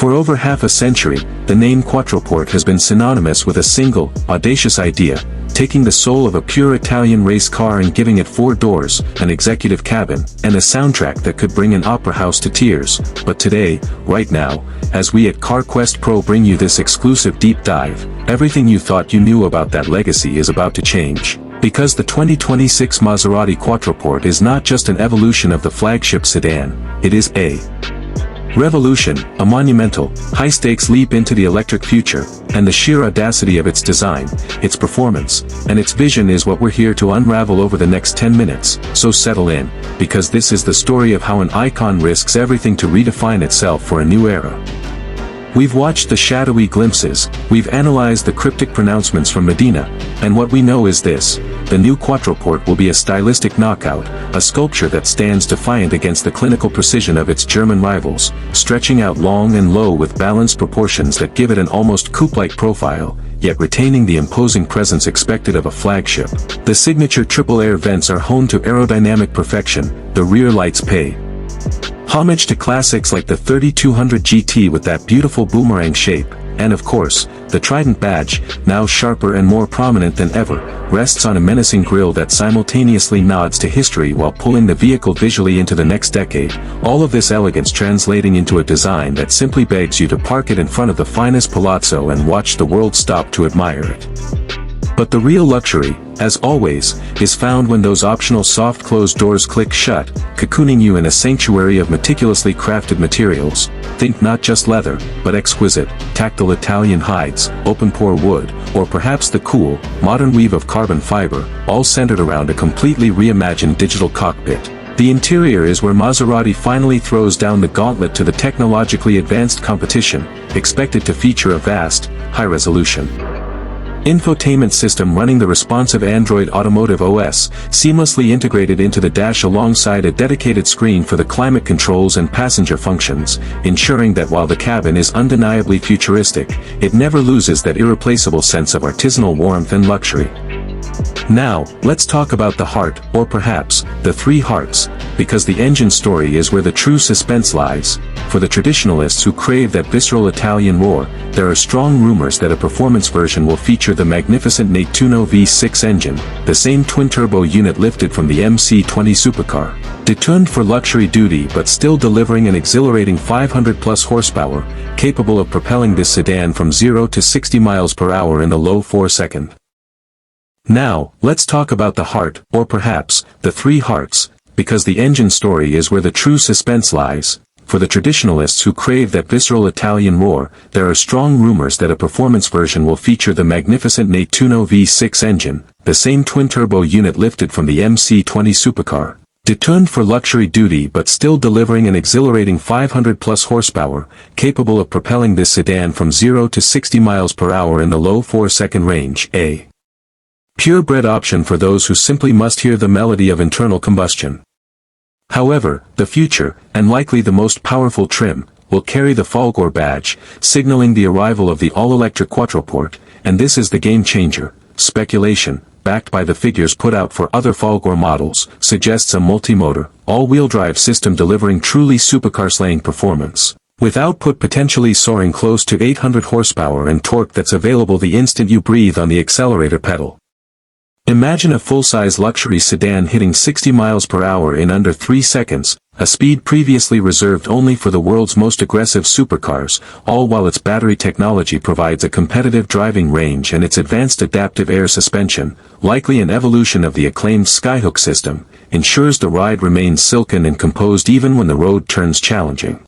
For over half a century, the name Quattroporte has been synonymous with a single, audacious idea, taking the soul of a pure Italian race car and giving it 4 doors, an executive cabin, and a soundtrack that could bring an opera house to tears. But today, right now, as we at CarQuest Pro bring you this exclusive deep dive, everything you thought you knew about that legacy is about to change. Because the 2026 Maserati Quattroporte is not just an evolution of the flagship sedan, it is a revolution, a monumental, high-stakes leap into the electric future, and the sheer audacity of its design, its performance, and its vision is what we're here to unravel over the next 10 minutes, so settle in, because this is the story of how an icon risks everything to redefine itself for a new era. We've watched the shadowy glimpses, we've analyzed the cryptic pronouncements from Medina, and what we know is this: the new Quattroporte will be a stylistic knockout, a sculpture that stands defiant against the clinical precision of its German rivals, stretching out long and low with balanced proportions that give it an almost coupe-like profile, yet retaining the imposing presence expected of a flagship. The signature triple-air vents are honed to aerodynamic perfection, the rear lights pay homage to classics like the 3200 GT with that beautiful boomerang shape, and of course, the Trident badge, now sharper and more prominent than ever, rests on a menacing grille that simultaneously nods to history while pulling the vehicle visually into the next decade, all of this elegance translating into a design that simply begs you to park it in front of the finest palazzo and watch the world stop to admire it. But the real luxury, as always, is found when those optional soft closed doors click shut, cocooning you in a sanctuary of meticulously crafted materials. Think not just leather, but exquisite, tactile Italian hides, open-pore wood, or perhaps the cool, modern weave of carbon fiber, all centered around a completely reimagined digital cockpit. The interior is where Maserati finally throws down the gauntlet to the technologically advanced competition, expected to feature a vast, high-resolution infotainment system running the responsive Android Automotive OS, seamlessly integrated into the dash alongside a dedicated screen for the climate controls and passenger functions, ensuring that while the cabin is undeniably futuristic, it never loses that irreplaceable sense of artisanal warmth and luxury. Now, let's talk about the heart, or perhaps, the 3 hearts, because the engine story is where the true suspense lies. For the traditionalists who crave that visceral Italian roar, there are strong rumors that a performance version will feature the magnificent Nettuno V6 engine, the same twin-turbo unit lifted from the MC20 supercar. Detuned for luxury duty but still delivering an exhilarating 500-plus horsepower, capable of propelling this sedan from 0 to 60 miles per hour in the low 4 seconds. Now, let's talk about the heart, or perhaps, the 3 hearts, because the engine story is where the true suspense lies. For the traditionalists who crave that visceral Italian roar, there are strong rumors that a performance version will feature the magnificent Nettuno V6 engine, the same twin-turbo unit lifted from the MC20 supercar. Detuned for luxury duty but still delivering an exhilarating 500-plus horsepower, capable of propelling this sedan from 0 to 60 miles per hour in the low 4-second range. A purebred option for those who simply must hear the melody of internal combustion. However, the future, and likely the most powerful trim, will carry the Folgore badge, signaling the arrival of the all-electric Quattroporte, and this is the game-changer. Speculation, backed by the figures put out for other Folgore models, suggests a multi-motor, all-wheel drive system delivering truly supercar-slaying performance, with output potentially soaring close to 800 horsepower and torque that's available the instant you breathe on the accelerator pedal. Imagine a full-size luxury sedan hitting 60 miles per hour in under 3 seconds, a speed previously reserved only for the world's most aggressive supercars, all while its battery technology provides a competitive driving range and its advanced adaptive air suspension, likely an evolution of the acclaimed Skyhook system, ensures the ride remains silken and composed even when the road turns challenging.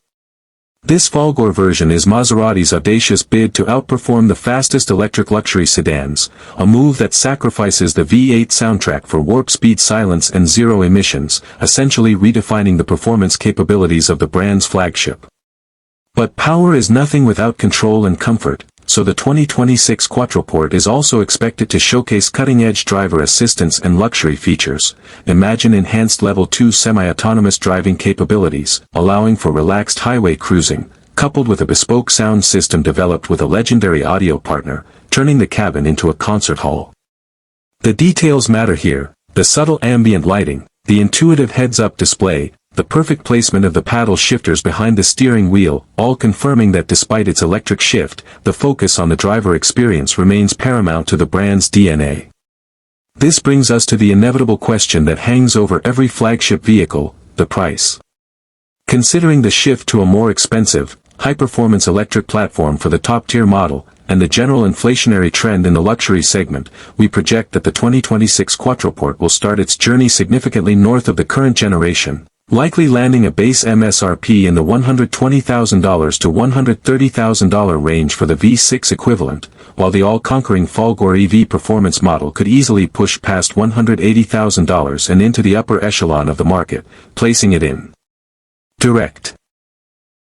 This Folgore version is Maserati's audacious bid to outperform the fastest electric luxury sedans, a move that sacrifices the V8 soundtrack for warp-speed silence and zero emissions, essentially redefining the performance capabilities of the brand's flagship. But power is nothing without control and comfort, so the 2026 Quattroporte is also expected to showcase cutting-edge driver assistance and luxury features. Imagine enhanced Level 2 semi-autonomous driving capabilities, allowing for relaxed highway cruising, coupled with a bespoke sound system developed with a legendary audio partner, turning the cabin into a concert hall. The details matter here: the subtle ambient lighting, the intuitive heads-up display, the perfect placement of the paddle shifters behind the steering wheel, all confirming that despite its electric shift, the focus on the driver experience remains paramount to the brand's DNA. This brings us to the inevitable question that hangs over every flagship vehicle, the price. Considering the shift to a more expensive, high-performance electric platform for the top-tier model, and the general inflationary trend in the luxury segment, we project that the 2026 Quattroporte will start its journey significantly north of the current generation, likely landing a base MSRP in the $120,000 to $130,000 range for the V6 equivalent, while the all-conquering Folgore EV performance model could easily push past $180,000 and into the upper echelon of the market, placing it in direct